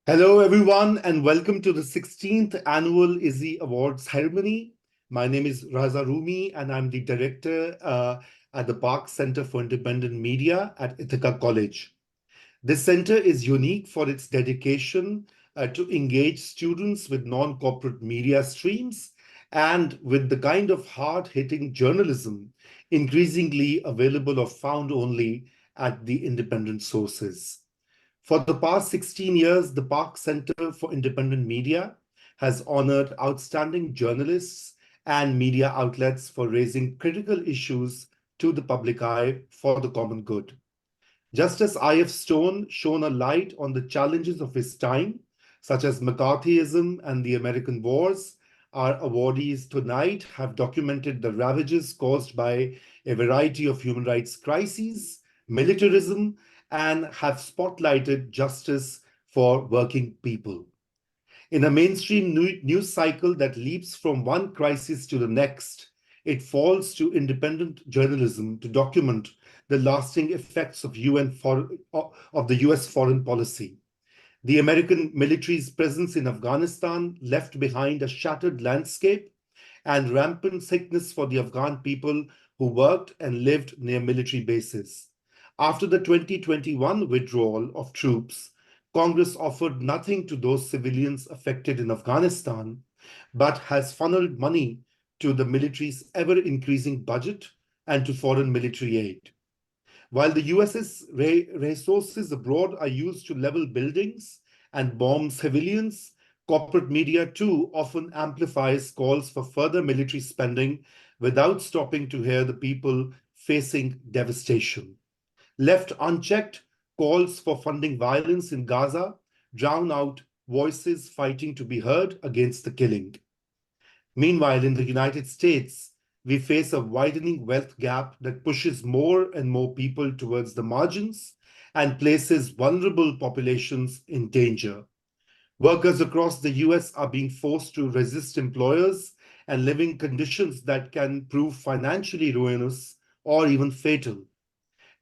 Hello, everyone, and welcome to the 16th annual Izzy Award ceremony. My name is Raza Rumi, and I'm the director at the Park Center for Independent Media at Ithaca College. This center is unique for its dedication to engage students with non-corporate media streams and with the kind of hard-hitting journalism increasingly available or found only at the independent sources. For the past 16 years, the Park Center for Independent Media has honored outstanding journalists and media outlets for raising critical issues to the public eye for the common good. Just as I.F. Stone shone a light on the challenges of his time, such as McCarthyism and the American wars, our awardees tonight have documented the ravages caused by a variety of human rights crises, militarism, and have spotlighted justice for working people. In a mainstream news cycle that leaps from one crisis to the next, it falls to independent journalism to document the lasting effects of the US foreign policy. The American military's presence in Afghanistan left behind a shattered landscape and rampant sickness for the Afghan people who worked and lived near military bases. After the 2021 withdrawal of troops, Congress offered nothing to those civilians affected in Afghanistan, but has funneled money to the military's ever-increasing budget and to foreign military aid. While the US's resources abroad are used to level buildings and bomb civilians, corporate media too often amplifies calls for further military spending without stopping to hear the people facing devastation. Left unchecked, calls for funding violence in Gaza drown out voices fighting to be heard against the killing. Meanwhile, in the United States, we face a widening wealth gap that pushes more and more people towards the margins and places vulnerable populations in danger. Workers across the US are being forced to resist employers and living conditions that can prove financially ruinous or even fatal.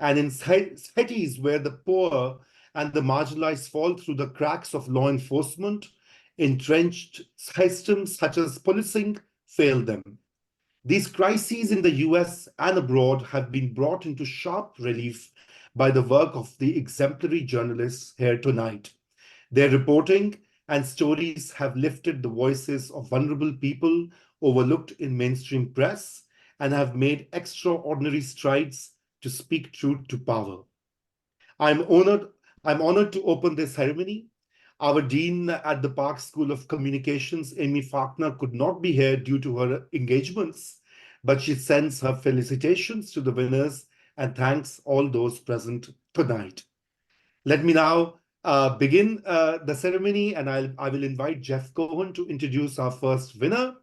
And in cities where the poor and the marginalized fall through the cracks of law enforcement, entrenched systems such as policing fail them. These crises in the US and abroad have been brought into sharp relief by the work of the exemplary journalists here tonight. Their reporting and stories have lifted the voices of vulnerable people overlooked in mainstream press and have made extraordinary strides to speak truth to power. I'm honored to open this ceremony. Our dean at the Park School of Communications, Amy Faulkner, could not be here due to her engagements, but she sends her felicitations to the winners and thanks all those present tonight. Let me now begin the ceremony, and I will invite Jeff Cohen to introduce our first winner.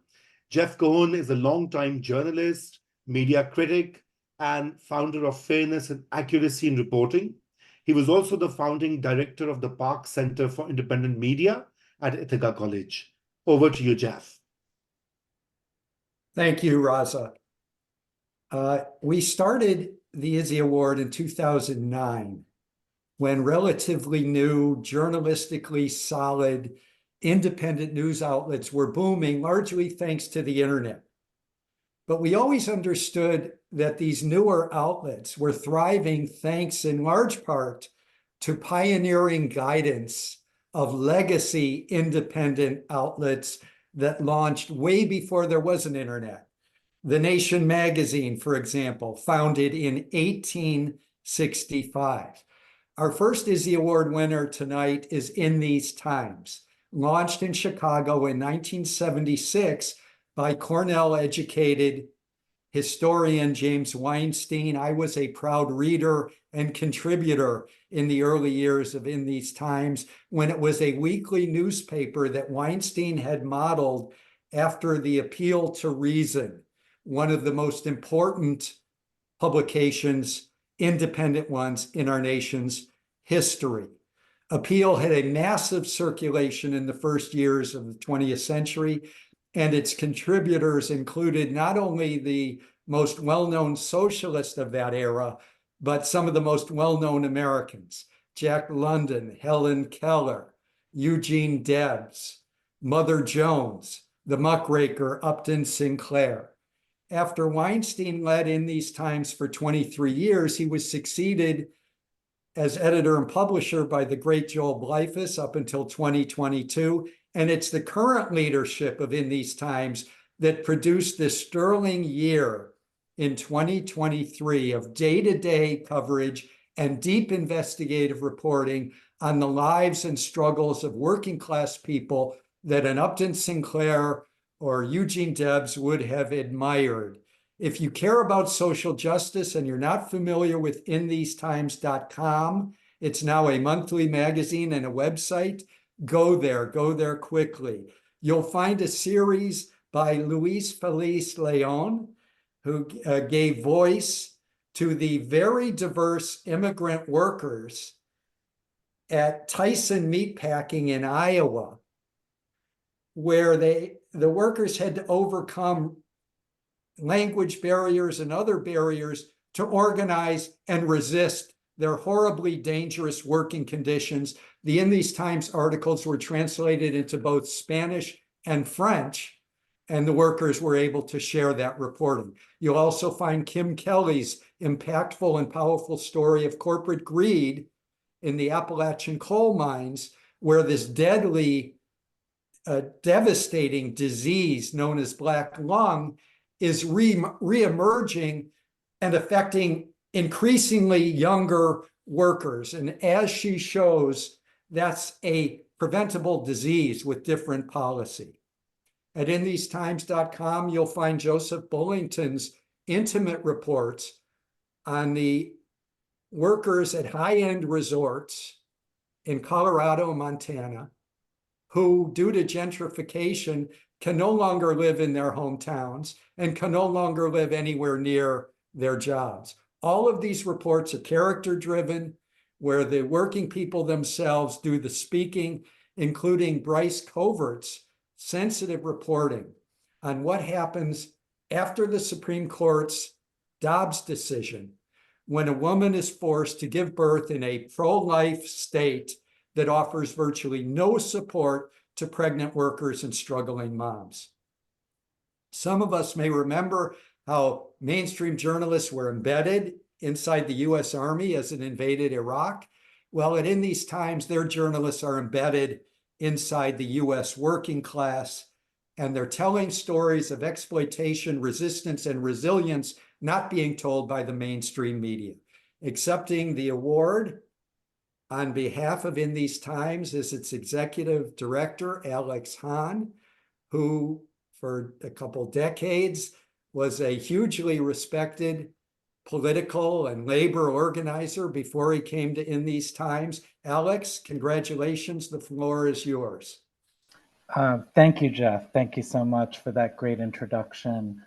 Jeff Cohen is a longtime journalist, media critic, and founder of Fairness and Accuracy in Reporting. He was also the founding director of the Park Center for Independent Media at Ithaca College. Over to you, Jeff. Thank you, Raza. We started the Izzy Award in 2009 when relatively new, journalistically solid, independent news outlets were booming, largely thanks to the internet. But we always understood that these newer outlets were thriving thanks in large part to pioneering guidance of legacy independent outlets that launched way before there was an internet. The Nation magazine, for example, founded in 1865. Our first Izzy Award winner tonight is In These Times, launched in Chicago in 1976 by Cornell-educated historian James Weinstein. I was a proud reader and contributor in the early years of In These Times, when it was a weekly newspaper that Weinstein had modeled after the Appeal to Reason, one of the most important publications, independent ones, in our nation's history. Appeal had a massive circulation in the first years of the 20th century, and its contributors included not only the most well-known socialists of that era, but some of the most well-known Americans: Jack London, Helen Keller, Eugene Debs, Mother Jones, the muckraker Upton Sinclair. After Weinstein led In These Times for 23 years, he was succeeded as editor and publisher by the great Joel Blyfus up until 2022. And it's the current leadership of In These Times that produced this sterling year in 2023 of day-to-day coverage and deep investigative reporting on the lives and struggles of working class people that an Upton Sinclair or Eugene Debs would have admired. If you care about social justice and you're not familiar with inthesetimes.com, it's now a monthly magazine and a website. Go there quickly. You'll find a series by Luis Feliz Leon, who gave voice to the very diverse immigrant workers at Tyson Meatpacking in Iowa, where the workers had to overcome language barriers and other barriers to organize and resist their horribly dangerous working conditions. The In These Times articles were translated into both Spanish and French, and the workers were able to share that reporting. You'll also find Kim Kelly's impactful and powerful story of corporate greed in the Appalachian coal mines, where this deadly, devastating disease known as black lung is re-emerging and affecting increasingly younger workers. And as she shows, that's a preventable disease with different policy. At inthesetimes.com, you'll find Joseph Bullington's intimate reports on the workers at high-end resorts in Colorado and Montana who, due to gentrification, can no longer live in their hometowns and can no longer live anywhere near their jobs. All of these reports are character-driven, where the working people themselves do the speaking, including Bryce Covert's sensitive reporting on what happens after the Supreme Court's Dobbs decision, when a woman is forced to give birth in a pro-life state that offers virtually no support to pregnant workers and struggling moms. Some of us may remember how mainstream journalists were embedded inside the US Army as it invaded Iraq. Well, In These Times, their journalists are embedded inside the US working class, and they're telling stories of exploitation, resistance, and resilience not being told by the mainstream media. Accepting the award on behalf of In These Times is its executive director, Alex Hahn, who for a couple decades was a hugely respected political and labor organizer before he came to In These Times. Alex, congratulations. The floor is yours. Thank you, Jeff. Thank you so much for that great introduction.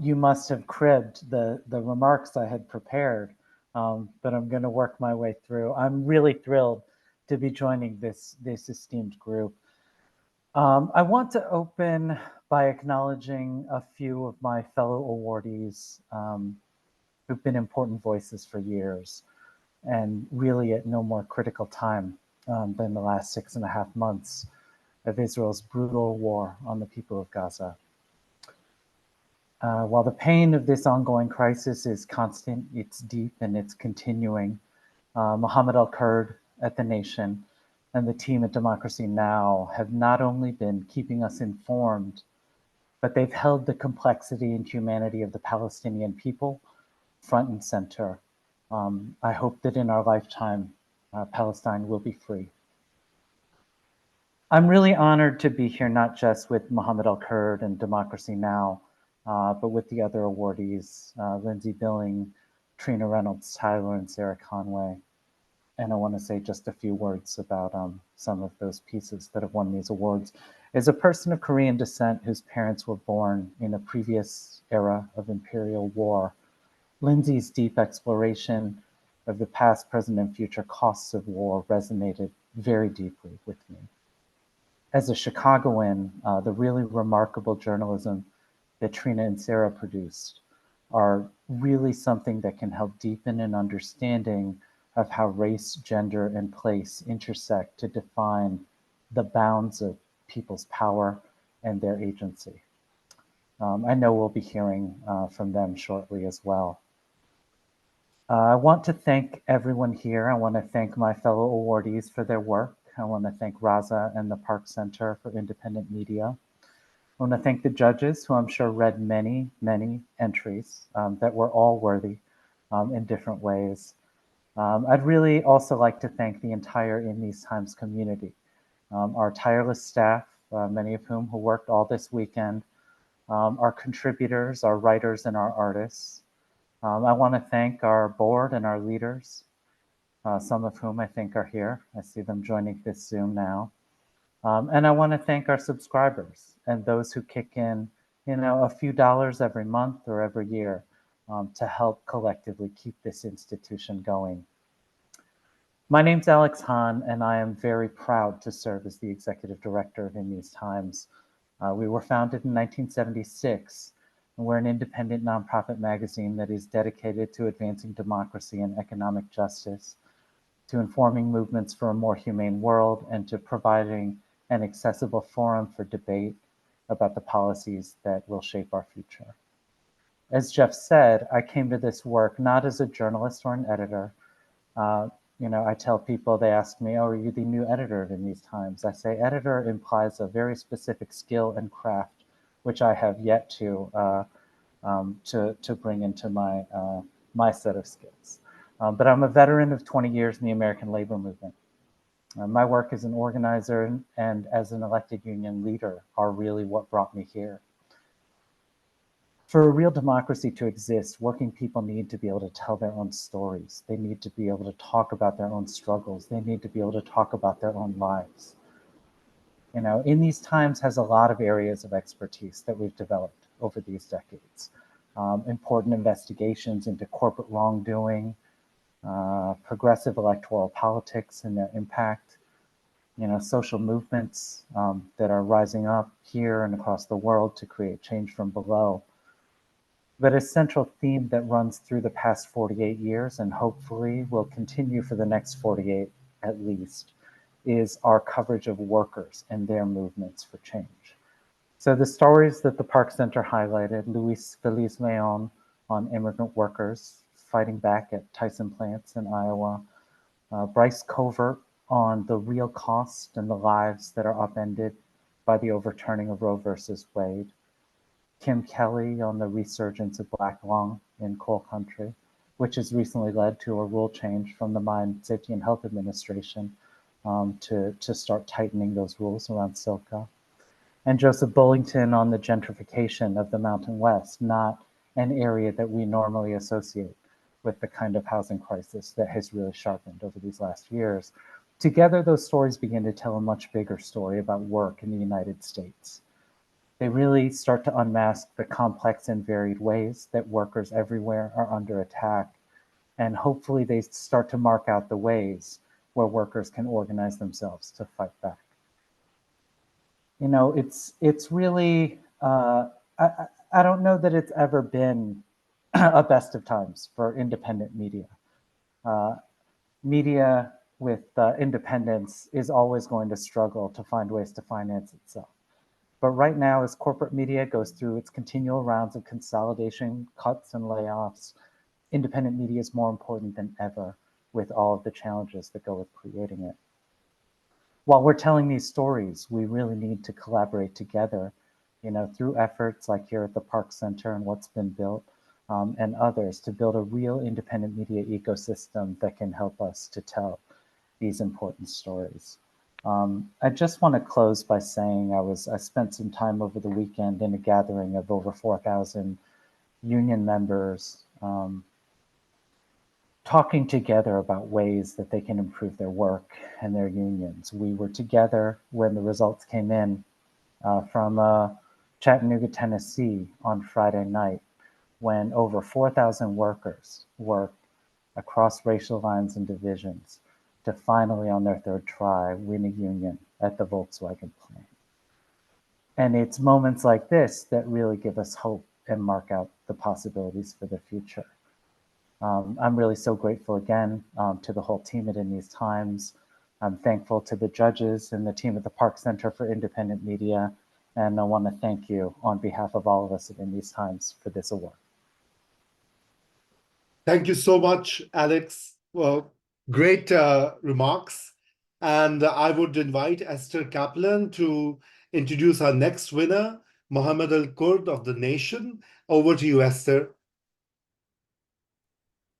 You must have cribbed the remarks I had prepared, but I'm going to work my way through. I'm really thrilled to be joining this esteemed group. I want to open by acknowledging a few of my fellow awardees who've been important voices for years, and really at no more critical time than the last 6.5 months of Israel's brutal war on the people of Gaza. While the pain of this ongoing crisis is constant, it's deep, and it's continuing, Mohammed El-Kurd at The Nation and the team at Democracy Now! Have not only been keeping us informed, but they've held the complexity and humanity of the Palestinian people front and center. I hope that in our lifetime, Palestine will be free. I'm really honored to be here, not just with Mohammed El-Kurd and Democracy Now!, but with the other awardees, Lynzy Billing, Trina, Reynolds-Tyler, and Sarah Conway. And I want to say just a few words about some of those pieces that have won these awards. As a person of Korean descent whose parents were born in a previous era of imperial war, Lynzy's deep exploration of the past, present, and future costs of war resonated very deeply with me. As a Chicagoan, the really remarkable journalism that Trina and Sarah produced are really something that can help deepen an understanding of how race, gender, and place intersect to define the bounds of people's power and their agency. I know we'll be hearing from them shortly as well. I want to thank everyone here. I want to thank my fellow awardees for their work. I want to thank Raza and the Park Center for Independent Media. I want to thank the judges, who I'm sure read many, many entries that were all worthy in different ways. I'd really also like to thank the entire In These Times community, our tireless staff, many of whom who worked all this weekend, our contributors, our writers, and our artists. I want to thank our board and our leaders, some of whom I think are here. I see them joining this Zoom now. And I want to thank our subscribers and those who kick in, a few dollars every month or every year to help collectively keep this institution going. My name's Alex Hahn, and I am very proud to serve as the executive director of In These Times. We were founded in 1976, and we're an independent nonprofit magazine that is dedicated to advancing democracy and economic justice, to informing movements for a more humane world, and to providing an accessible forum for debate about the policies that will shape our future. As Jeff said, I came to this work not as a journalist or an editor. I tell people, they ask me, oh, are you the new editor of In These Times? I say editor implies a very specific skill and craft, which I have yet to bring into my set of skills. But I'm a veteran of 20 years in the American labor movement. My work as an organizer and as an elected union leader are really what brought me here. For a real democracy to exist, working people need to be able to tell their own stories. They need to be able to talk about their own struggles. They need to be able to talk about their own lives. In These Times has a lot of areas of expertise that we've developed over these decades. Important investigations into corporate wrongdoing, progressive electoral politics and their impact, social movements that are rising up here and across the world to create change from below. But a central theme that runs through the past 48 years and hopefully will continue for the next 48 at least is our coverage of workers and their movements for change. So the stories that the Park Center highlighted, Luis Feliz Leon on immigrant workers fighting back at Tyson plants in Iowa, Bryce Covert on the real cost and the lives that are upended by the overturning of Roe versus Wade, Kim Kelly on the resurgence of Black lung in coal country, which has recently led to a rule change from the Mine Safety and Health Administration to start tightening those rules around silica. And Joseph Bullington on the gentrification of the Mountain West, not an area that we normally associate with the kind of housing crisis that has really sharpened over these last years. Together, those stories begin to tell a much bigger story about work in the United States. They really start to unmask the complex and varied ways that workers everywhere are under attack. And hopefully they start to mark out the ways where workers can organize themselves to fight back. It's really, I don't know that it's ever been a best of times for independent media. Media with independence is always going to struggle to find ways to finance itself. But right now, as corporate media goes through its continual rounds of consolidation, cuts, and layoffs, independent media is more important than ever with all of the challenges that go with creating it. While we're telling these stories, we really need to collaborate together, through efforts like here at the Park Center and what's been built, and others to build a real independent media ecosystem that can help us to tell these important stories. I just want to close by saying I spent some time over the weekend in a gathering of over 4,000 union members talking together about ways that they can improve their work and their unions. We were together when the results came in from Chattanooga, Tennessee on Friday night, when over 4,000 workers worked across racial lines and divisions to finally, on their third try, win a union at the Volkswagen plant. And it's moments like this that really give us hope and mark out the possibilities for the future. I'm really so grateful again to the whole team at In These Times, I'm thankful to the judges and the team at the Park Center for Independent Media, and I want to thank you on behalf of all of us at In These Times for this award. Thank you so much, Alex. Well, great remarks. And I would invite Esther Kaplan to introduce our next winner, Mohammed El-Kurd of The Nation. Over to you, Esther.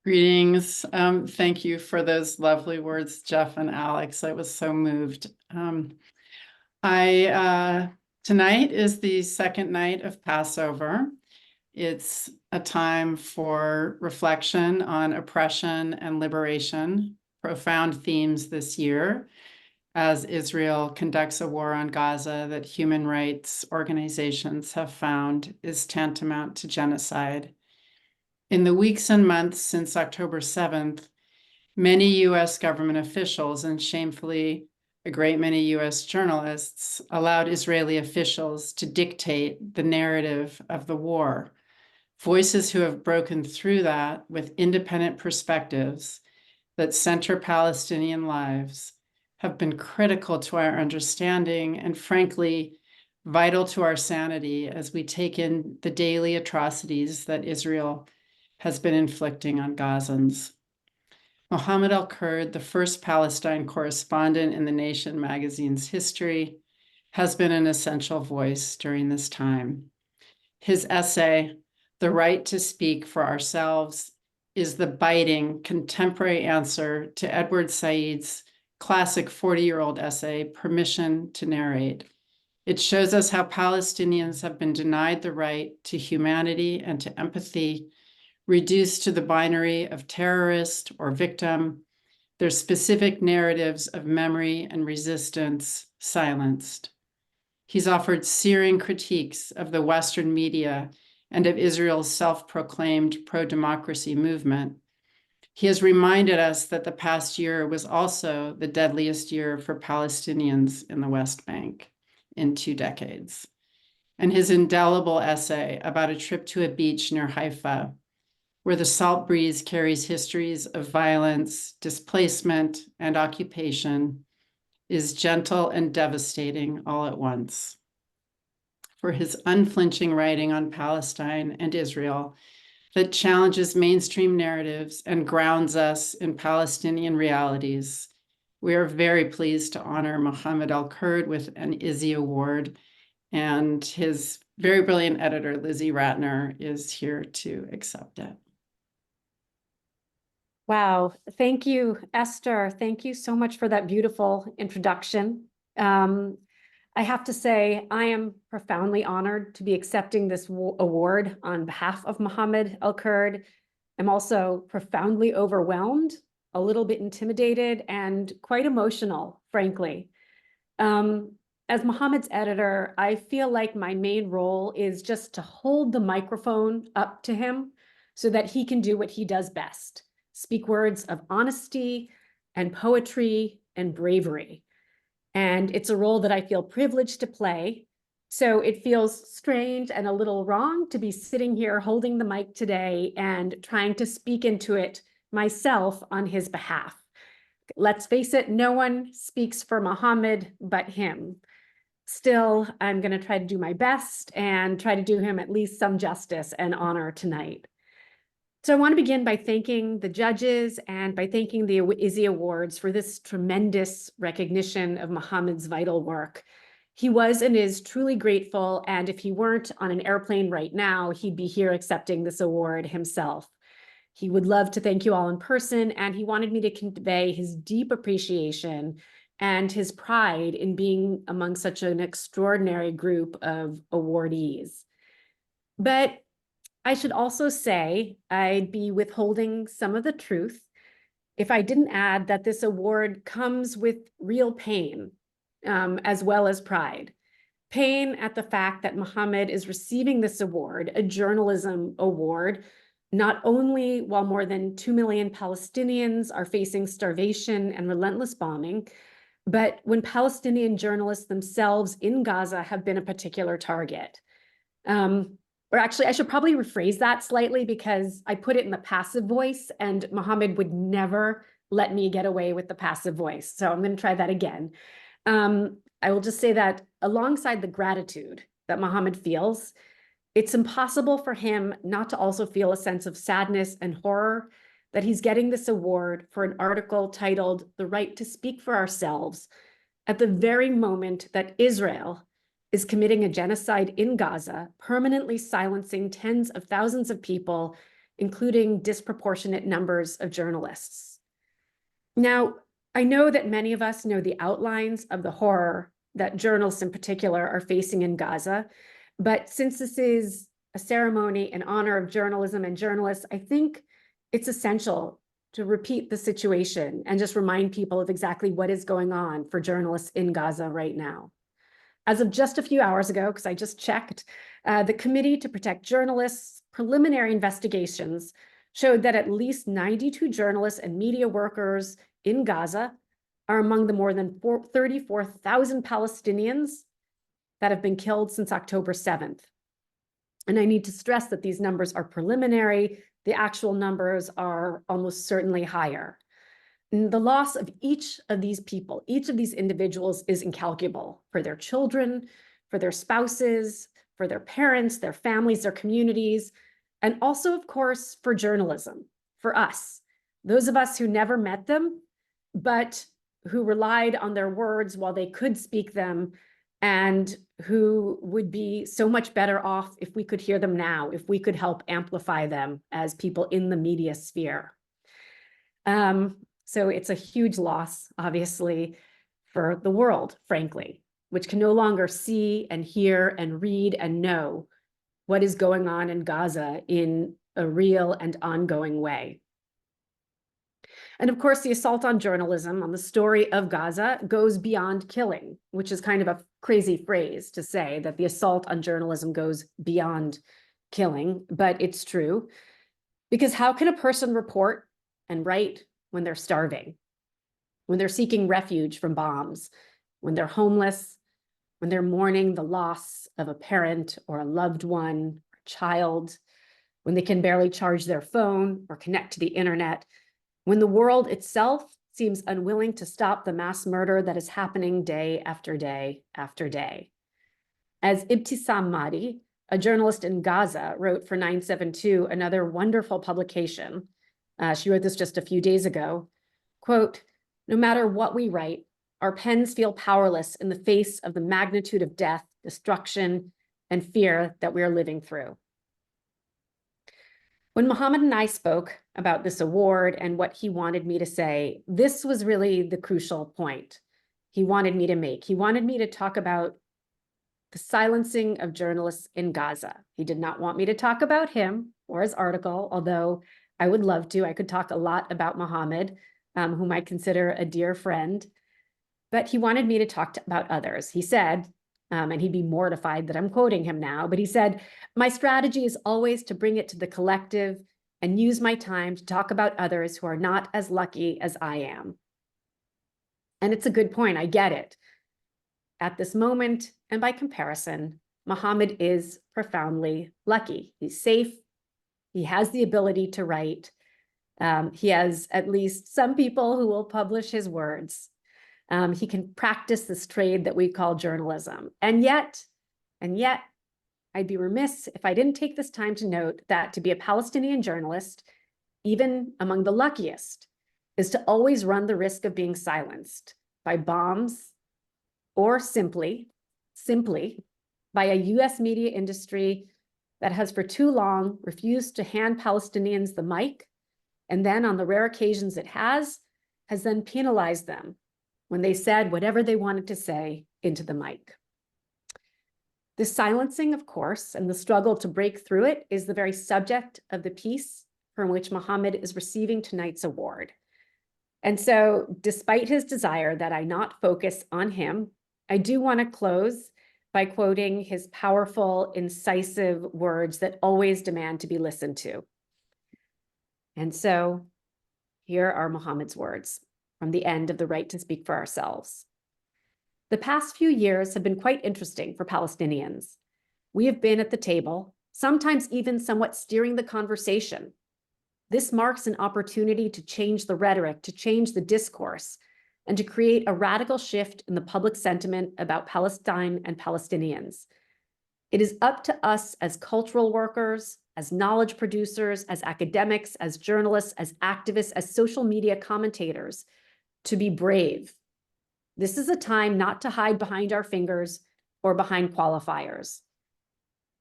Greetings. Thank you for those lovely words, Jeff and Alex. I was so moved. Tonight is the second night of Passover. It's a time for reflection on oppression and liberation, profound themes this year, as Israel conducts a war on Gaza that human rights organizations have found is tantamount to genocide. In the weeks and months since October 7th, many U.S. government officials and shamefully a great many U.S. journalists allowed Israeli officials to dictate the narrative of the war. Voices who have broken through that with independent perspectives that center Palestinian lives have been critical to our understanding and, frankly, vital to our sanity as we take in the daily atrocities that Israel has been inflicting on Gazans. Mohammed El-Kurd, the first Palestine correspondent in The Nation magazine's history, has been an essential voice during this time. His essay, The Right to Speak for Ourselves, is the biting, contemporary answer to Edward Said's classic 40-year-old essay, Permission to Narrate. It shows us how Palestinians have been denied the right to humanity and to empathy, reduced to the binary of terrorist or victim, their specific narratives of memory and resistance silenced. He's offered searing critiques of the Western media and of Israel's self-proclaimed pro-democracy movement. He has reminded us that the past year was also the deadliest year for Palestinians in the West Bank in 2 decades. And his indelible essay about a trip to a beach near Haifa, where the salt breeze carries histories of violence, displacement, and occupation, is gentle and devastating all at once. For his unflinching writing on Palestine and Israel that challenges mainstream narratives and grounds us in Palestinian realities, we are very pleased to honor Mohammed El-Kurd with an Izzy Award, and his very brilliant editor, Lizzie Ratner, is here to accept it. Wow. Thank you, Esther. Thank you so much for that beautiful introduction. I have to say, I am profoundly honored to be accepting this award on behalf of Mohammed El-Kurd. I'm also profoundly overwhelmed, a little bit intimidated, and quite emotional, frankly. As Mohammed's editor, I feel like my main role is just to hold the microphone up to him so that he can do what he does best. Speak words of honesty and poetry and bravery. And it's a role that I feel privileged to play. So it feels strange and a little wrong to be sitting here holding the mic today and trying to speak into it myself on his behalf. Let's face it, no one speaks for Mohammed but him. Still, I'm going to try to do my best and try to do him at least some justice and honor tonight. So I want to begin by thanking the judges and by thanking the Izzy Awards for this tremendous recognition of Mohammed's vital work. He was and is truly grateful, and if he weren't on an airplane right now, he'd be here accepting this award himself. He would love to thank you all in person, and he wanted me to convey his deep appreciation and his pride in being among such an extraordinary group of awardees. But I should also say I'd be withholding some of the truth if I didn't add that this award comes with real pain, as well as pride. Pain at the fact that Mohammed is receiving this award, a journalism award, not only while more than 2 million Palestinians are facing starvation and relentless bombing, but when Palestinian journalists themselves in Gaza have been a particular target. Or actually, I should probably rephrase that slightly because I put it in the passive voice, and Mohammed would never let me get away with the passive voice. So I'm going to try that again. I will just say that alongside the gratitude that Mohammed feels, it's impossible for him not to also feel a sense of sadness and horror that he's getting this award for an article titled "The Right to Speak for Ourselves" at the very moment that Israel is committing a genocide in Gaza, permanently silencing tens of thousands of people, including disproportionate numbers of journalists. Now, I know that many of us know the outlines of the horror that journalists in particular are facing in Gaza, but since this is a ceremony in honor of journalism and journalists, I think it's essential to repeat the situation and just remind people of exactly what is going on for journalists in Gaza right now. As of just a few hours ago, because I just checked, the Committee to Protect Journalists' preliminary investigations showed that at least 92 journalists and media workers in Gaza are among the more than 34,000 Palestinians that have been killed since October 7th. And I need to stress that these numbers are preliminary. The actual numbers are almost certainly higher. And the loss of each of these people, each of these individuals, is incalculable for their children, for their spouses, for their parents, their families, their communities, and also, of course, for journalism, for us, those of us who never met them, but who relied on their words while they could speak them, and who would be so much better off if we could hear them now, if we could help amplify them as people in the media sphere. So it's a huge loss, obviously, for the world, frankly, which can no longer see and hear and read and know what is going on in Gaza in a real and ongoing way. And of course, the assault on journalism, on the story of Gaza, goes beyond killing, which is kind of a crazy phrase to say, that the assault on journalism goes beyond killing, but it's true. Because how can a person report and write when they're starving, when they're seeking refuge from bombs, when they're homeless, when they're mourning the loss of a parent or a loved one, or child, when they can barely charge their phone or connect to the internet, when the world itself seems unwilling to stop the mass murder that is happening day after day after day? As Ibtisam Mahdi, a journalist in Gaza, wrote for 972, another wonderful publication, she wrote this just a few days ago, quote, "No matter what we write, our pens feel powerless in the face of the magnitude of death, destruction, and fear that we are living through." When Mohammed and I spoke about this award and what he wanted me to say, this was really the crucial point he wanted me to make. He wanted me to talk about the silencing of journalists in Gaza. He did not want me to talk about him or his article, although I would love to. I could talk a lot about Mohammed, whom I consider a dear friend, but he wanted me to talk about others. He said, and he'd be mortified that I'm quoting him now, but he said, "My strategy is always to bring it to the collective and use my time to talk about others who are not as lucky as I am." And it's a good point, I get it. At this moment, and by comparison, Mohammed is profoundly lucky. He's safe. He has the ability to write. He has at least some people who will publish his words. He can practice this trade that we call journalism. And yet, I'd be remiss if I didn't take this time to note that to be a Palestinian journalist, even among the luckiest, is to always run the risk of being silenced by bombs, or simply by a US media industry that has for too long refused to hand Palestinians the mic, and then on the rare occasions it has then penalized them when they said whatever they wanted to say into the mic. This silencing, of course, and the struggle to break through it is the very subject of the piece from which Mohammed is receiving tonight's award. And so, despite his desire that I not focus on him, I do want to close by quoting his powerful, incisive words that always demand to be listened to. And so, here are Mohammed's words from the end of The Right to Speak for Ourselves. "The past few years have been quite interesting for Palestinians. We have been at the table, sometimes even somewhat steering the conversation. This marks an opportunity to change the rhetoric, to change the discourse, and to create a radical shift in the public sentiment about Palestine and Palestinians. It is up to us as cultural workers, as knowledge producers, as academics, as journalists, as activists, as social media commentators, to be brave. This is a time not to hide behind our fingers or behind qualifiers.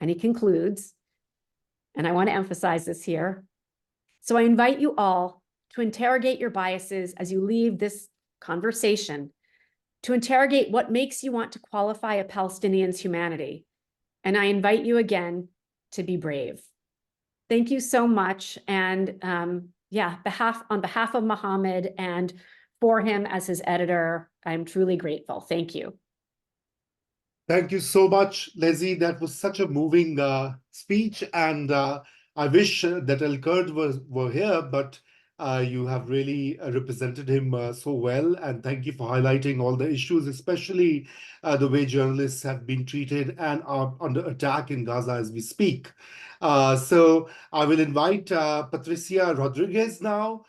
And he concludes, and I want to emphasize this here, so I invite you all to interrogate your biases as you leave this conversation, to interrogate what makes you want to qualify a Palestinian's humanity. And I invite you again to be brave. Thank you so much. And on behalf of Mohammed and for him as his editor, I'm truly grateful. Thank you. Thank you so much, Lynzy. That was such a moving speech, and I wish that El-Kurd were here, but you have really represented him so well, and thank you for highlighting all the issues, especially the way journalists have been treated and are under attack in Gaza as we speak. So I will invite Patricia Rodriguez now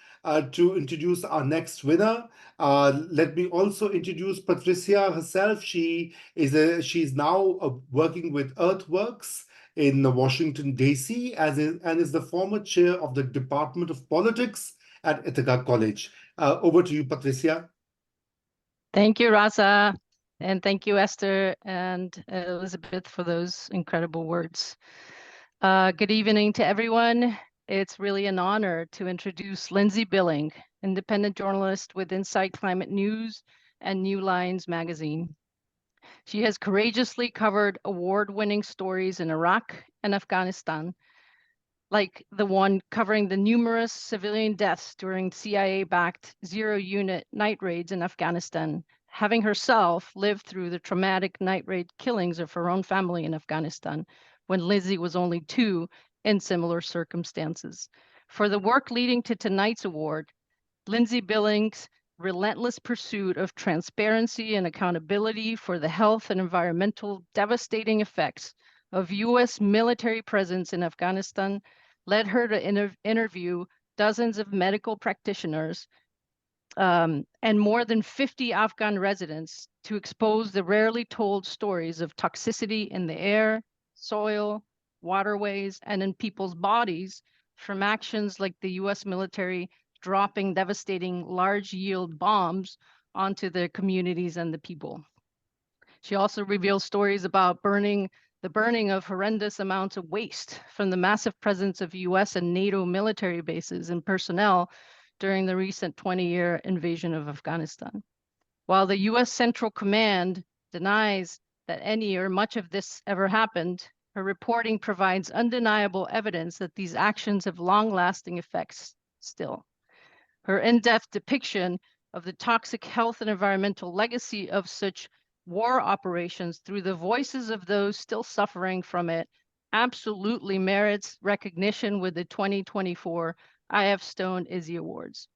to introduce our next winner. Let me also introduce Patricia herself. She's now working with Earthworks in Washington, D.C., and is the former chair of the Department of Politics at Ithaca College. Over to you, Patricia. Thank you, Raza, and thank you, Esther and Elizabeth, for those incredible words. Good evening to everyone. It's really an honor to introduce Lynzy Billing, independent journalist with Inside Climate News and New Lines magazine. She has courageously covered award-winning stories in Iraq and Afghanistan, like the one covering the numerous civilian deaths during CIA-backed zero-unit night raids in Afghanistan, having herself lived through the traumatic night raid killings of her own family in Afghanistan when Lynzy was only 2 in similar circumstances. For the work leading to tonight's award, Lynzy Billing's relentless pursuit of transparency and accountability for the health and environmental devastating effects of U.S. military presence in Afghanistan led her to interview dozens of medical practitioners and more than 50 Afghan residents to expose the rarely told stories of toxicity in the air, soil, waterways, and in people's bodies from actions like the U.S. military dropping devastating large yield bombs onto the communities and the people. She also reveals stories about the burning of horrendous amounts of waste from the massive presence of US and NATO military bases and personnel during the recent 20-year invasion of Afghanistan. While the US Central Command denies that any or much of this ever happened, her reporting provides undeniable evidence that these actions have long-lasting effects still. Her in-depth depiction of the toxic health and environmental legacy of such war operations through the voices of those still suffering from it absolutely merits recognition with the 2024 I.F. Stone Izzy Awards.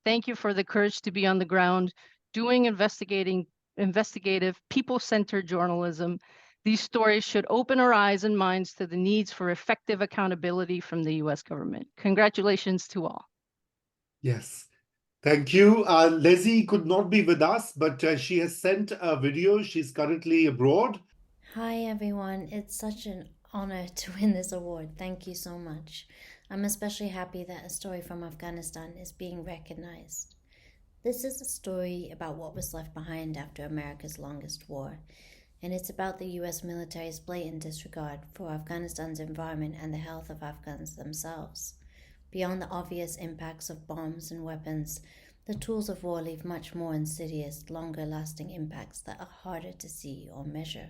Thank you for the courage to be on the ground, doing investigative, people-centered journalism. These stories should open our eyes and minds to the needs for effective accountability from the US government. Congratulations to all. Yes. Thank you. Lynzy could not be with us, but she has sent a video. She's currently abroad. Hi, everyone. It's such an honor to win this award. Thank you so much. I'm especially happy that a story from Afghanistan is being recognized. This is a story about what was left behind after America's longest war, and it's about the U.S. military's blatant disregard for Afghanistan's environment and the health of Afghans themselves. Beyond the obvious impacts of bombs and weapons, the tools of war leave much more insidious, longer-lasting impacts that are harder to see or measure.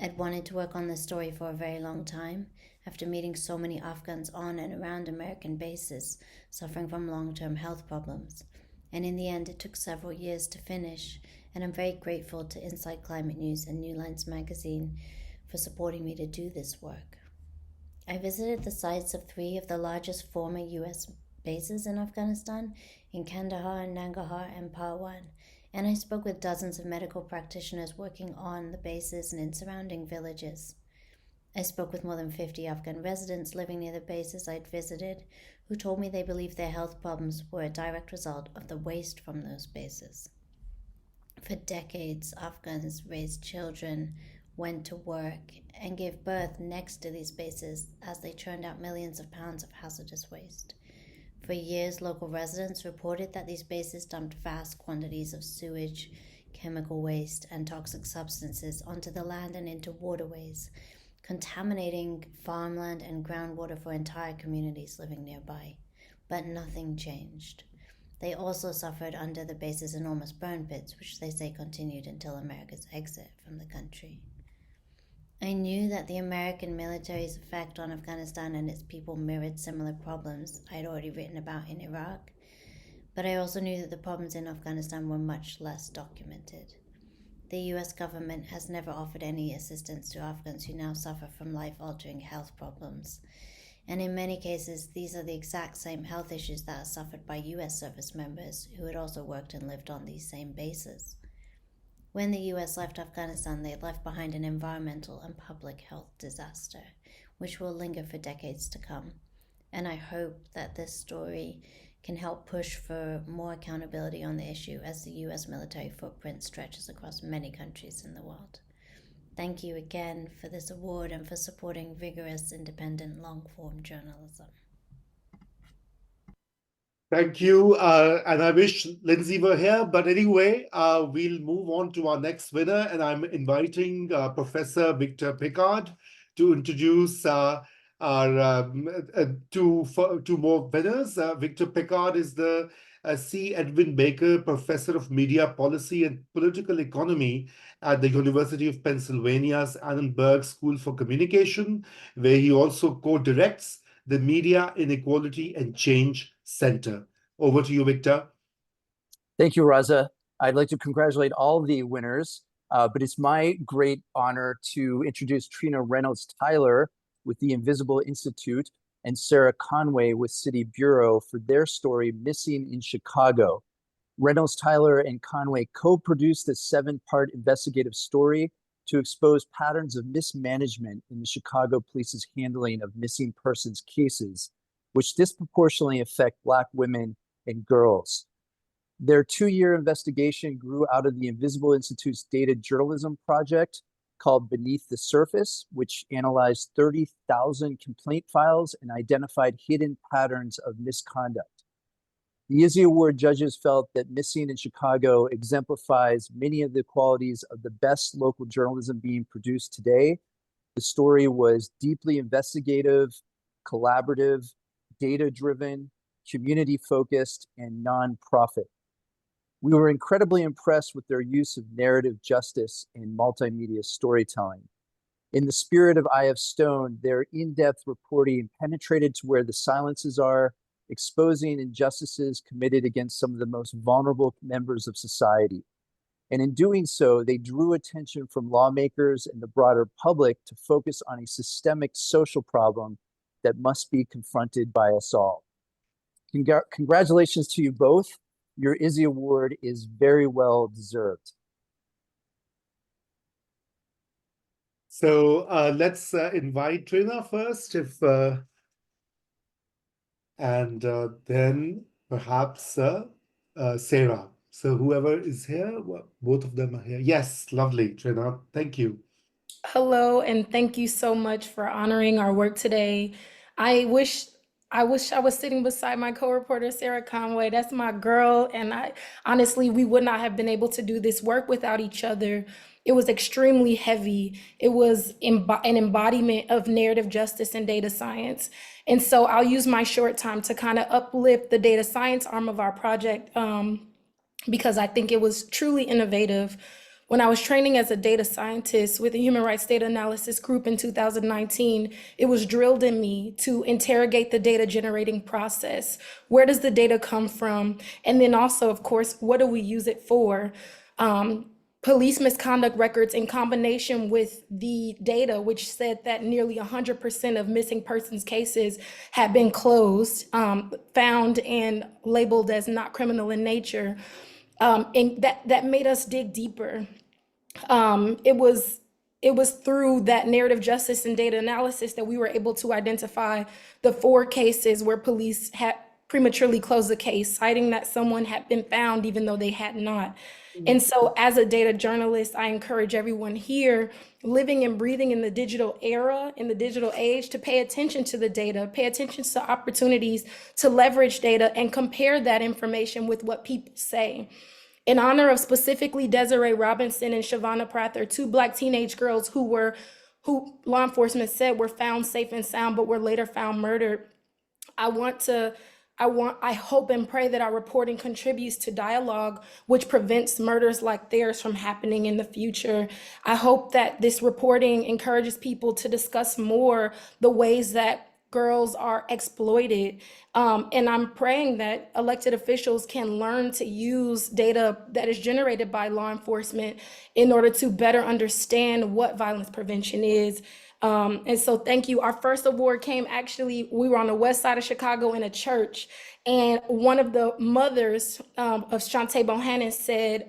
I'd wanted to work on this story for a very long time, after meeting so many Afghans on and around American bases suffering from long-term health problems. And in the end, it took several years to finish, and I'm very grateful to Inside Climate News and New Lines magazine for supporting me to do this work. I visited the sites of 3 of the largest former U.S. bases in Afghanistan, in Kandahar, Nangarhar, and Parwan, and I spoke with dozens of medical practitioners working on the bases and in surrounding villages. I spoke with more than 50 Afghan residents living near the bases I'd visited, who told me they believed their health problems were a direct result of the waste from those bases. For decades, Afghans raised children, went to work, and gave birth next to these bases as they churned out millions of pounds of hazardous waste. For years, local residents reported that these bases dumped vast quantities of sewage, chemical waste, and toxic substances onto the land and into waterways, contaminating farmland and groundwater for entire communities living nearby. But nothing changed. They also suffered under the base's enormous burn pits, which they say continued until America's exit from the country. I knew that the American military's effect on Afghanistan and its people mirrored similar problems I'd already written about in Iraq, but I also knew that the problems in Afghanistan were much less documented. The US government has never offered any assistance to Afghans who now suffer from life-altering health problems, and in many cases, these are the exact same health issues that are suffered by US service members who had also worked and lived on these same bases. When the US left Afghanistan, they left behind an environmental and public health disaster, which will linger for decades to come. And I hope that this story can help push for more accountability on the issue as the US military footprint stretches across many countries in the world. Thank you again for this award and for supporting vigorous, independent, long-form journalism. Thank you. And I wish Lynzy were here. But anyway, we'll move on to our next winner. And I'm inviting Professor Victor Pickard to introduce our two more winners. Victor Pickard is the C. Edwin Baker Professor of Media Policy and Political Economy at the University of Pennsylvania's Annenberg School for Communication, where he also co-directs the Media Inequality and Change Center. Over to you, Victor. Thank you, Raza. I'd like to congratulate all the winners, but it's my great honor to introduce Trina Reynolds-Tyler with the Invisible Institute and Sarah Conway with City Bureau for their story, Missing in Chicago. Reynolds-Tyler and Conway co-produced a 7-part investigative story to expose patterns of mismanagement in the Chicago police's handling of missing persons cases, which disproportionately affect Black women and girls. Their 2-year investigation grew out of the Invisible Institute's data journalism project called Beneath the Surface, which analyzed 30,000 complaint files and identified hidden patterns of misconduct. The Izzy Award judges felt that Missing in Chicago exemplifies many of the qualities of the best local journalism being produced today. The story was deeply investigative, collaborative, data-driven, community-focused, and nonprofit. We were incredibly impressed with their use of narrative justice and multimedia storytelling. In the spirit of I Have Stone, their in-depth reporting penetrated to where the silences are, exposing injustices committed against some of the most vulnerable members of society. And in doing so, they drew attention from lawmakers and the broader public to focus on a systemic social problem that must be confronted by us all. Congratulations to you both. Your Izzy Award is very well deserved. So let's invite Trina first, and then perhaps Sarah. So whoever is here, well, both of them are here. Yes, lovely, Trina. Thank you. Hello, and thank you so much for honoring our work today. I wish I was sitting beside my co-reporter, Sarah Conway. That's my girl. And honestly, we would not have been able to do this work without each other. It was extremely heavy. It was an embodiment of narrative justice and data science. And so I'll use my short time to kind of uplift the data science arm of our project because I think it was truly innovative. When I was training as a data scientist with the Human Rights Data Analysis Group in 2019, it was drilled in me to interrogate the data generating process. Where does the data come from? And then also, of course, what do we use it for? Police misconduct records in combination with the data, which said that nearly 100% of missing persons cases had been closed, found and labeled as not criminal in nature. And that made us dig deeper. It was it was through that narrative justice and data analysis that we were able to identify the 4 cases where police had prematurely closed the case, citing that someone had been found even though they had not. And so as a data journalist, I encourage everyone here living and breathing in the digital era, in the digital age, to pay attention to the data, pay attention to opportunities to leverage data and compare that information with what people say. In honor of specifically Desiree Robinson and Shavonna Prather, 2 Black teenage girls who law enforcement said were found safe and sound, but were later found murdered, I hope and pray that our reporting contributes to dialogue which prevents murders like theirs from happening in the future. I hope that this reporting encourages people to discuss more the ways that girls are exploited. And I'm praying that elected officials can learn to use data that is generated by law enforcement in order to better understand what violence prevention is. And so thank you. Our first award came we were on the west side of Chicago in a church, and one of the mothers of Shantae Bohannon said,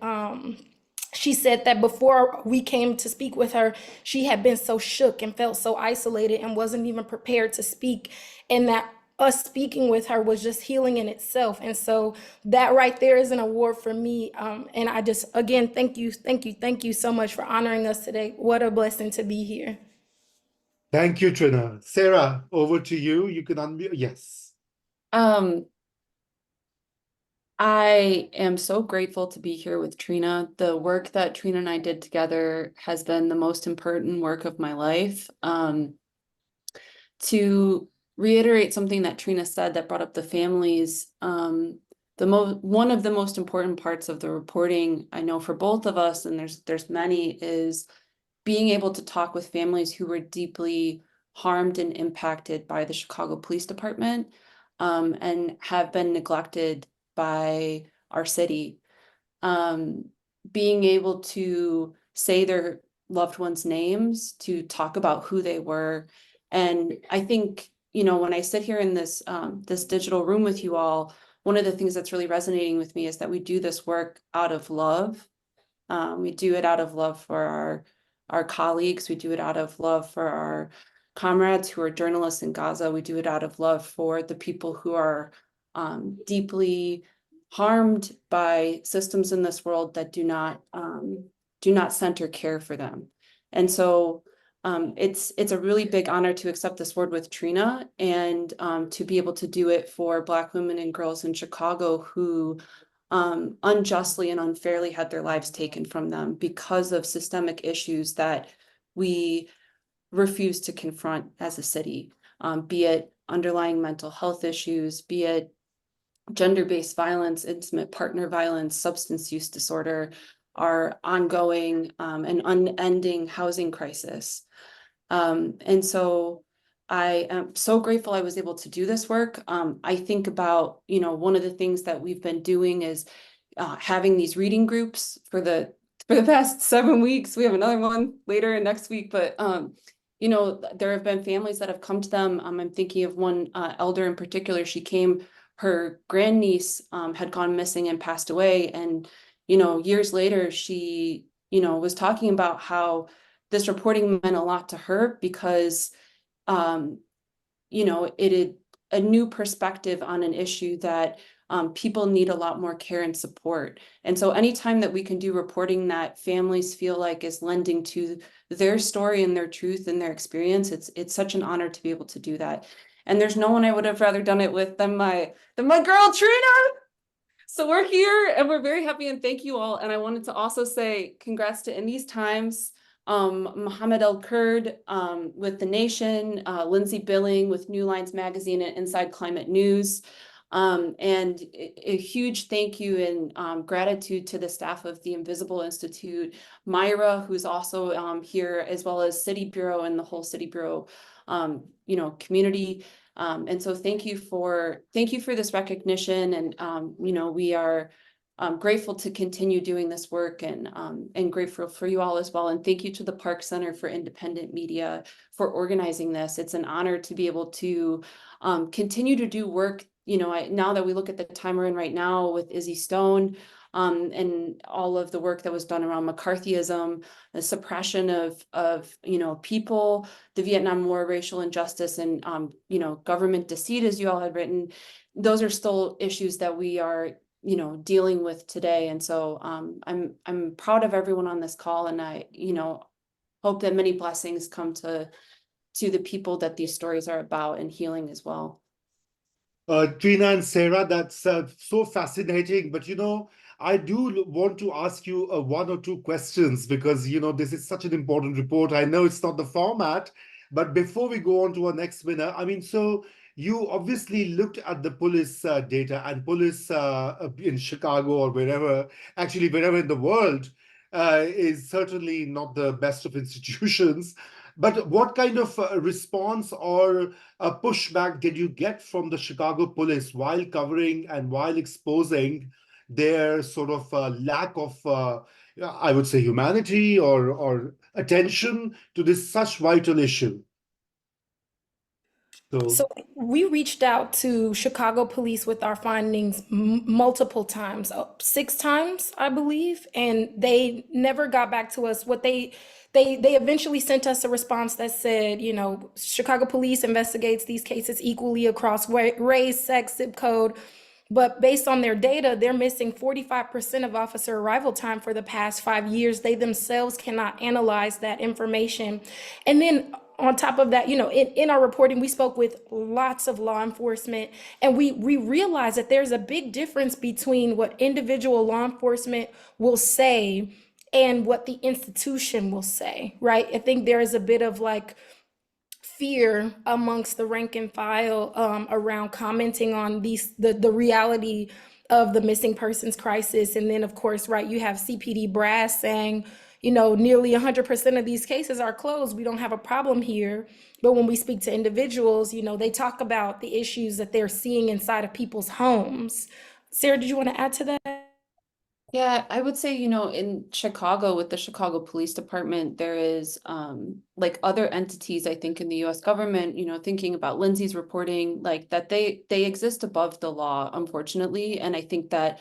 she said that before we came to speak with her, she had been so shook and felt so isolated and wasn't even prepared to speak, and that us speaking with her was just healing in itself. And so that right there is an award for me. And I just, again, thank you so much for honoring us today. What a blessing to be here. Thank you, Trina. Sarah, over to you. You can unmute. Yes. I am so grateful to be here with Trina. The work that Trina and I did together has been the most important work of my life. To reiterate something that Trina said that brought up the families, one of the most important parts of the reporting, I know for both of us, and there's many, is being able to talk with families who were deeply harmed and impacted by the Chicago Police Department, and have been neglected by our city. Being able to say their loved ones' names, to talk about who they were. And I think, when I sit here in this digital room with you all, one of the things that's really resonating with me is that we do this work out of love. We do it out of love for our colleagues. We do it out of love for our comrades who are journalists in Gaza. We do it out of love for the people who are deeply harmed by systems in this world that do not center care for them. And so it's a really big honor to accept this award with Trina, and to be able to do it for Black women and girls in Chicago who unjustly and unfairly had their lives taken from them because of systemic issues that we refuse to confront as a city, be it underlying mental health issues, be it gender-based violence, intimate partner violence, substance use disorder, our ongoing and unending housing crisis. And so I am so grateful I was able to do this work. I think about, one of the things that we've been doing is having these reading groups for the past 7 weeks. We have another one later next week, but there have been families that have come to them. I'm thinking of one elder in particular. She came, her grandniece had gone missing and passed away. And, years later, she, was talking about how this reporting meant a lot to her because, it had a new perspective on an issue that people need a lot more care and support. And so anytime that we can do reporting that families feel like is lending to their story and their truth and their experience, it's such an honor to be able to do that. And there's no one I would have rather done it with than my girl, Trina. So we're here and we're very happy, and thank you all. And I wanted to also say congrats to In These Times, Mohammed El-Kurd with The Nation, Lynzy Billing with New Lines Magazine and Inside Climate News. And a huge thank you and gratitude to the staff of the Invisible Institute, Myra, who's also here, as well as City Bureau and the whole City Bureau community. And so thank you for this recognition, and we are grateful to continue doing this work, and grateful for you all as well. And thank you to the Park Center for Independent Media for organizing this. It's an honor to be able to continue to do work. Now that we look at the time we're in right now with Izzy Stone, and all of the work that was done around McCarthyism, the suppression of people, the Vietnam War, racial injustice, and government deceit, as you all had written. Those are still issues that we are dealing with today. And so I'm proud of everyone on this call, and I hope that many blessings come to the people that these stories are about, and healing as well. Trina and Sarah, that's so fascinating. But I do want to ask you one or two questions, because this is such an important report. I know it's not the format, but before we go on to our next winner, I mean, so you obviously looked at the police data, and police in Chicago or wherever in the world is certainly not the best of institutions. But what kind of response or pushback did you get from the Chicago police while covering and while exposing their sort of lack of, I would say, humanity or attention to this such vital issue? So we reached out to Chicago police with our findings multiple times, 6 times, I believe, and they never got back to us. What they eventually sent us a response that said, Chicago police investigates these cases equally across race, sex, zip code. But based on their data, they're missing 45% of officer arrival time for the past 5 years. They themselves cannot analyze that information. And then on top of that, in our reporting, we spoke with lots of law enforcement, and we realized that there's a big difference between what individual law enforcement will say and what the institution will say, right? I think there is a bit of fear amongst the rank and file around commenting on the reality of the missing persons crisis. And then, of course, right, you have CPD brass saying, nearly 100% of these cases are closed. We don't have a problem here. But when we speak to individuals, they talk about the issues that they're seeing inside of people's homes. Sarah, did you want to add to that? Yeah, I would say, in Chicago, with the Chicago Police Department, there is other entities, I think, in the US government, thinking about Lynzy's reporting, that they exist above the law, unfortunately. And I think that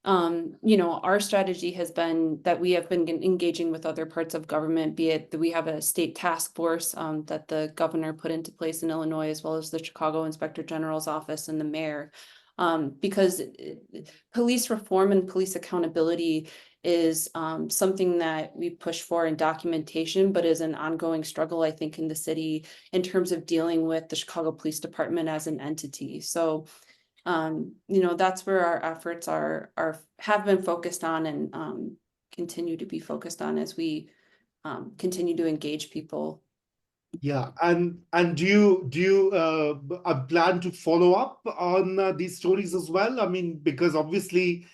our strategy has been that we have been engaging with other parts of government, be it that we have a state task force that the governor put into place in Illinois, as well as the Chicago Inspector General's office and the mayor. Because police reform and police accountability is something that we push for in documentation, but is an ongoing struggle, I think, in the city in terms of dealing with the Chicago Police Department as an entity. So that's where our efforts have been focused on, and continue to be focused on as we continue to engage people. Yeah, and do you plan to follow up on these stories as well? I mean, because obviously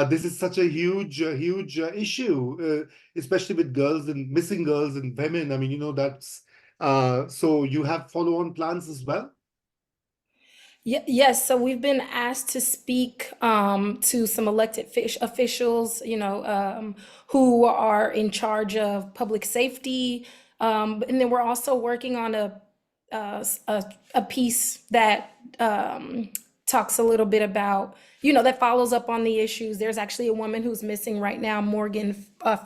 this is such a huge issue, especially with girls and missing girls and women. I mean, that's so you have follow-on plans as well? Yes, so we've been asked to speak to some elected officials, who are in charge of public safety, and then we're also working on a piece that talks a little bit about, that follows up on the issues. There's actually a woman who's missing right now, Morgan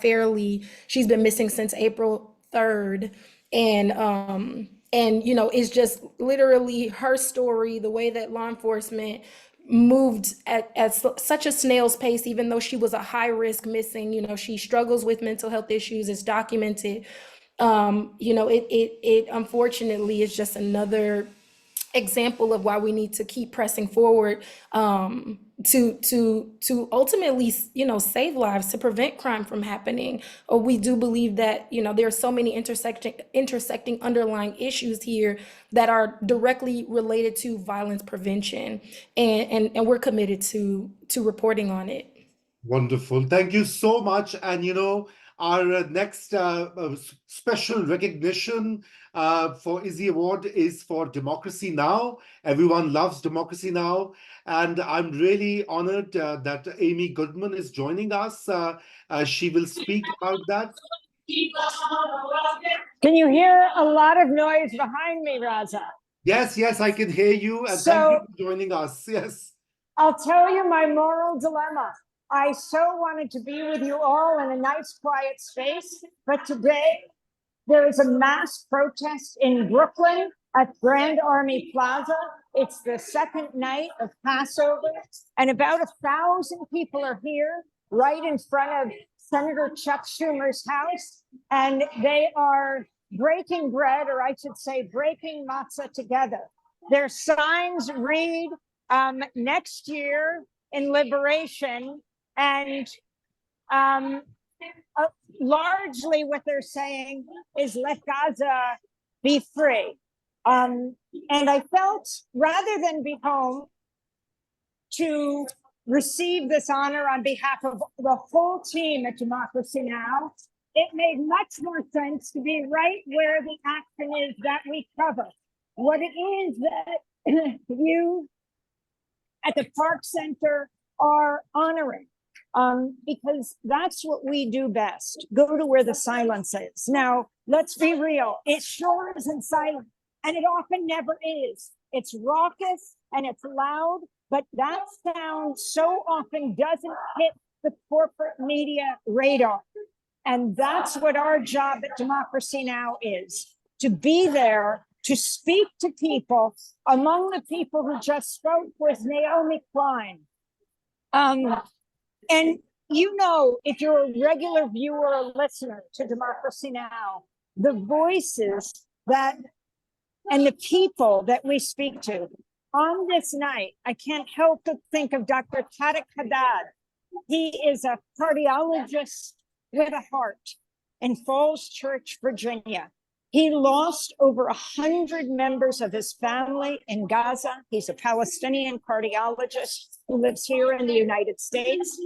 Fairley. She's been missing since April 3rd, and it's just literally her story, the way that law enforcement moved at such a snail's pace, even though she was a high risk missing. She struggles with mental health issues. It's documented. It unfortunately is just another example of why we need to keep pressing forward to ultimately, save lives, to prevent crime from happening. We do believe that, there are so many intersecting underlying issues here that are directly related to violence prevention, and we're committed to reporting on it. Wonderful. Thank you so much. And our next special recognition for Izzy Award is for Democracy Now! Everyone loves Democracy Now! And I'm really honored that Amy Goodman is joining us. She will speak about that. Can you hear a lot of noise behind me, Raza? Yes, I can hear you. And thank you for joining us. Yes. I'll tell you my moral dilemma. I so wanted to be with you all in a nice, quiet space, but today there is a mass protest in Brooklyn at Grand Army Plaza. It's the second night of Passover, and about 1,000 people are here right in front of Senator Chuck Schumer's house, and they are breaking bread, or I should say breaking matzah together. Their signs read, next year in liberation, and largely what they're saying is let Gaza be free. And I felt, rather than be home to receive this honor on behalf of the whole team at Democracy Now!, it made much more sense to be right where the action is that we cover. What it is that you at the Park Center are honoring, because that's what we do best. Go to where the silence is. Now, let's be real. It sure isn't silent, and it often never is. It's raucous and it's loud, but that sound so often doesn't hit the corporate media radar. And that's what our job at Democracy Now! Is, to be there to speak to people. Among the people who just spoke was Naomi Klein. And you know, if you're a regular viewer or listener to Democracy Now!, the voices that and the people that we speak to on this night, I can't help but think of Dr. Tariq Haddad. He is a cardiologist with a heart in Falls Church, Virginia. He lost over 100 members of his family in Gaza. He's a Palestinian cardiologist who lives here in the United States.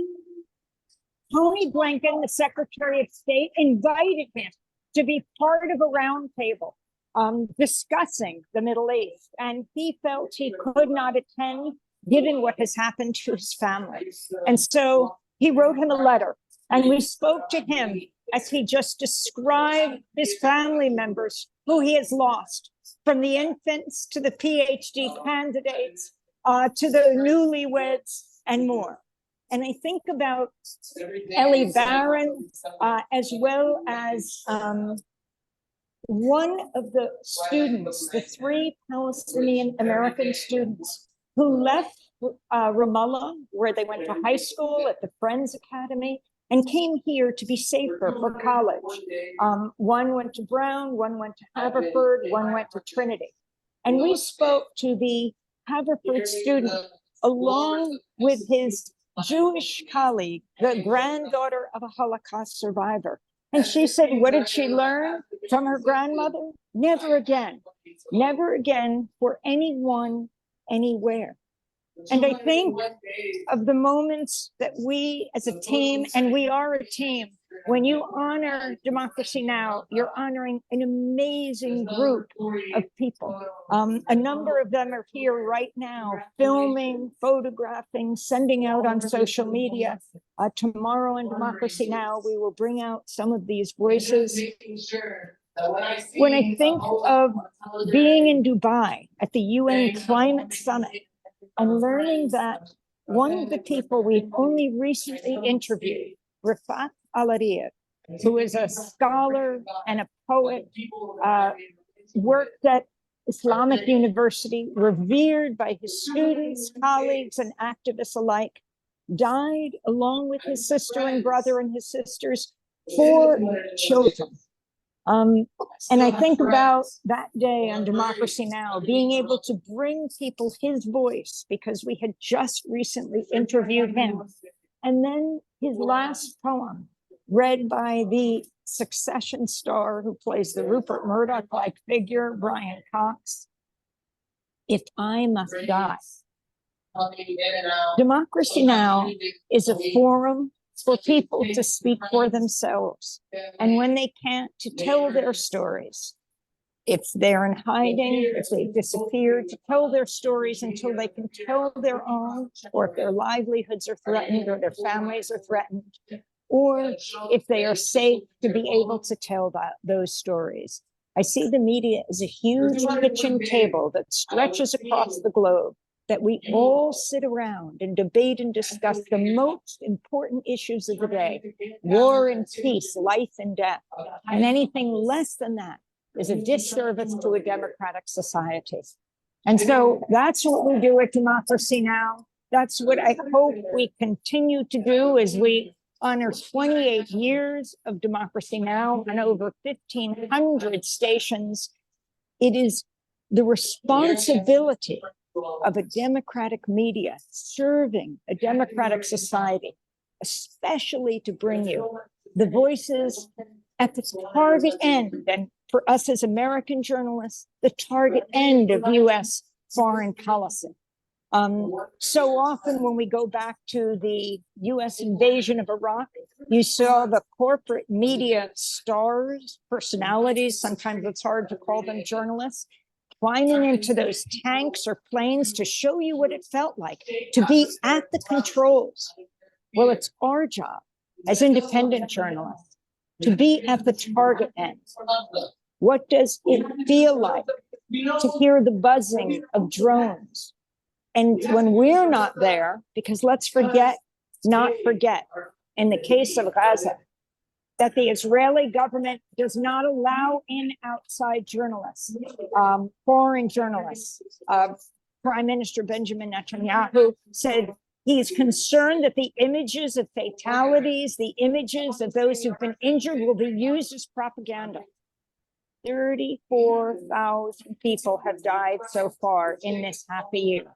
Tony Blinken, the Secretary of State, invited him to be part of a roundtable discussing the Middle East. And he felt he could not attend given what has happened to his family. And so he wrote him a letter, and we spoke to him as he just described his family members who he has lost, from the infants to the PhD candidates, to the newlyweds and more. And I think about Ellie Barron, as well as one of the students, the 3 Palestinian American students who left Ramallah, where they went to high school at the Friends Academy, and came here to be safer for college. One went to Brown, one went to Haverford, one went to Trinity. And we spoke to the Haverford student along with his Jewish colleague, the granddaughter of a Holocaust survivor. And she said, what did she learn from her grandmother? Never again for anyone, anywhere. And I think of the moments that we as a team, and we are a team, when you honor Democracy Now!, you're honoring an amazing group of people. A number of them are here right now, filming, photographing, sending out on social media. Tomorrow in Democracy Now!, we will bring out some of these voices. When I think of being in Dubai at the UN Climate Summit, and learning that one of the people we've only recently interviewed, Rafat Al-Ariyat, who is a scholar and a poet, worked at Islamic University, revered by his students, colleagues, and activists alike, died along with his sister and brother and his sister's 4 children. And I think about that day on Democracy Now!, being able to bring people his voice, because we had just recently interviewed him. And then his last poem, read by the Succession star who plays the Rupert Murdoch-like figure, Brian Cox. If I must die. Democracy Now! Is a forum for people to speak for themselves. And when they can't, to tell their stories. If they're in hiding, if they disappeared, to tell their stories until they can tell their own, or if their livelihoods are threatened or their families are threatened, or if they are safe, to be able to tell those stories. I see the media as a huge kitchen table that stretches across the globe, that we all sit around and debate and discuss the most important issues of the day, war and peace, life and death. And anything less than that is a disservice to a democratic society. And so that's what we do at Democracy Now! That's what I hope we continue to do as we honor 28 years of Democracy Now! And over 1,500 stations. It is the responsibility of a democratic media serving a democratic society, especially to bring you the voices at the target end, and for us as American journalists, the target end of US foreign policy. So often when we go back to the US invasion of Iraq, you saw the corporate media stars, personalities, sometimes it's hard to call them journalists, climbing into those tanks or planes to show you what it felt like to be at the controls. Well, it's our job as independent journalists to be at the target end. What does it feel like to hear the buzzing of drones? And when we're not there, because let's not forget, in the case of Gaza, that the Israeli government does not allow in outside journalists, foreign journalists. Prime Minister Benjamin Netanyahu said he's concerned that the images of fatalities, the images of those who've been injured will be used as propaganda. 34,000 people have died so far in this half a year.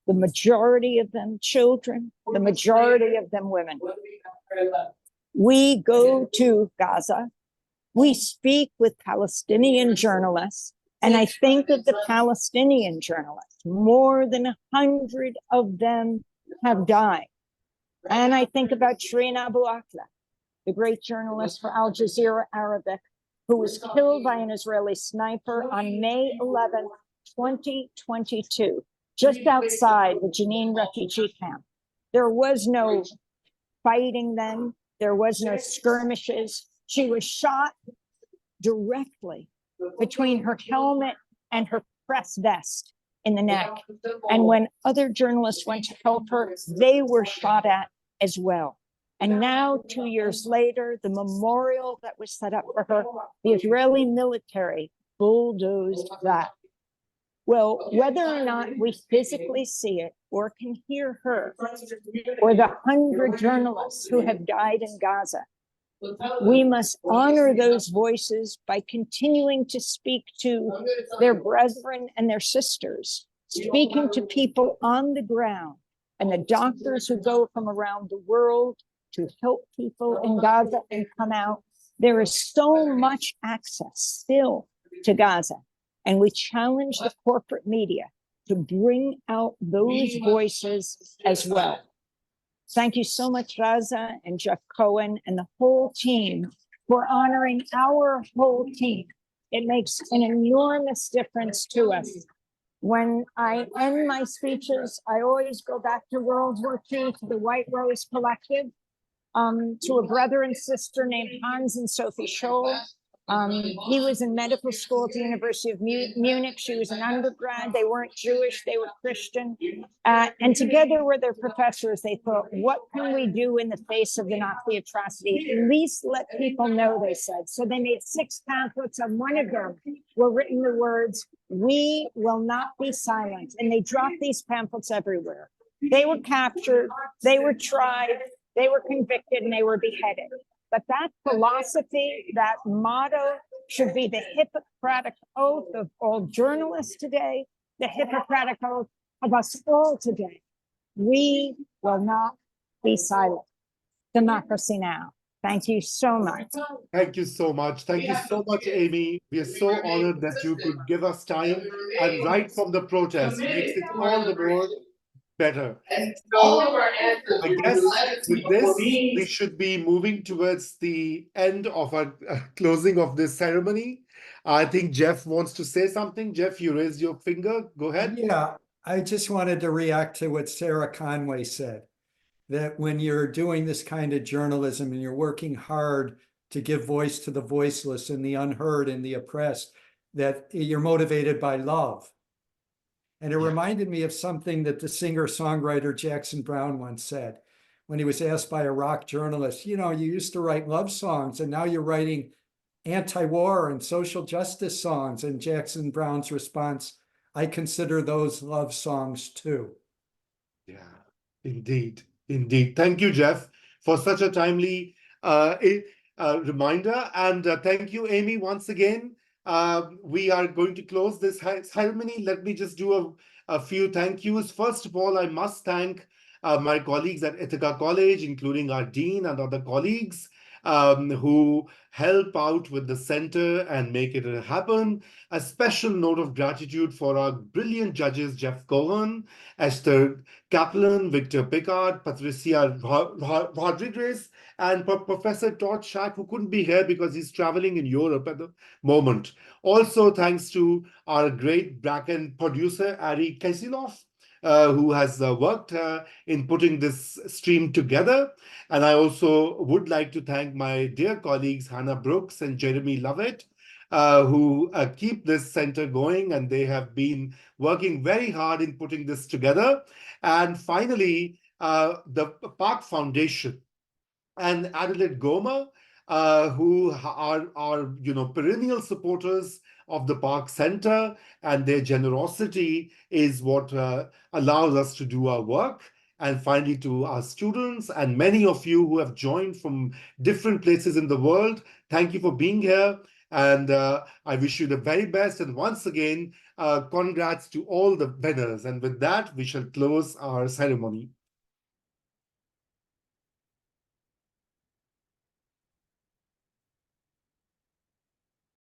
The majority of them children, the majority of them women. We go to Gaza, we speak with Palestinian journalists, and I think of the Palestinian journalists, more than 100 of them have died. And I think about Trina Abu Akleh, the great journalist for Al Jazeera Arabic, who was killed by an Israeli sniper on May 11, 2022, just outside the Jenin refugee camp. There was no fighting then. There was no skirmishes. She was shot directly between her helmet and her press vest in the neck. And when other journalists went to help her, they were shot at as well. And now, 2 years later, the memorial that was set up for her, the Israeli military bulldozed that. Well, whether or not we physically see it or can hear her, or the 100 journalists who have died in Gaza, we must honor those voices by continuing to speak to their brethren and their sisters, speaking to people on the ground and the doctors who go from around the world to help people in Gaza and come out. There is so much access still to Gaza. And we challenge the corporate media to bring out those voices as well. Thank you so much, Raza and Jeff Cohen and the whole team for honoring our whole team. It makes an enormous difference to us. When I end my speeches, I always go back to World War II, to the White Rose Collective, to a brother and sister named Hans and Sophie Scholl. He was in medical school at the University of Munich. She was an undergrad. They weren't Jewish, they were Christian. And together with their professors, they thought, what can we do in the face of the Nazi atrocity? At least let people know, they said. So they made 6 pamphlets. On one of them were written the words, "We will not be silent." And they dropped these pamphlets everywhere. They were captured, they were tried, they were convicted, and they were beheaded. But that philosophy, that motto should be the Hippocratic oath of all journalists today, the Hippocratic oath of us all today. We will not be silent. Democracy Now! Thank you so much. Thank you so much. Thank you so much, Amy. We are so honored that you could give us time and right from the protest makes it all the more better. So I guess with this, we should be moving towards the end of our closing of this ceremony. I think Jeff wants to say something. Jeff, you raised your finger. Go ahead. Yeah, I just wanted to react to what Sarah Conway said, that when you're doing this kind of journalism and you're working hard to give voice to the voiceless and the unheard and the oppressed, that you're motivated by love. And it Yeah. reminded me of something that the singer-songwriter Jackson Browne once said when he was asked by a rock journalist, you know, you used to write love songs and now you're writing anti-war and social justice songs. And Jackson Browne's response, I consider those love songs too. Yeah, indeed, indeed. Thank you, Jeff, for such a timely reminder. And thank you, Amy, once again. We are going to close this ceremony. Let me just do a few thank yous. First of all, I must thank my colleagues at Ithaca College, including our dean and other colleagues who help out with the center and make it happen. A special note of gratitude for our brilliant judges, Jeff Cohen, Esther Kaplan, Victor Pickard, Patricia Rodriguez, and Professor Todd Shack, who couldn't be here because he's traveling in Europe at the moment. Also, thanks to our great backend producer, Ari Kasinov, who has worked in putting this stream together. And I also would like to thank my dear colleagues, Hannah Brooks and Jeremy Lovett, who keep this center going, and they have been working very hard in putting this together. And finally, the Park Foundation and Adelaide Goma, who are perennial supporters of the Park Center, and their generosity is what allows us to do our work. And finally, to our students and many of you who have joined from different places in the world, thank you for being here. And I wish you the very best. And once again, congrats to all the winners. And with that, we shall close our ceremony.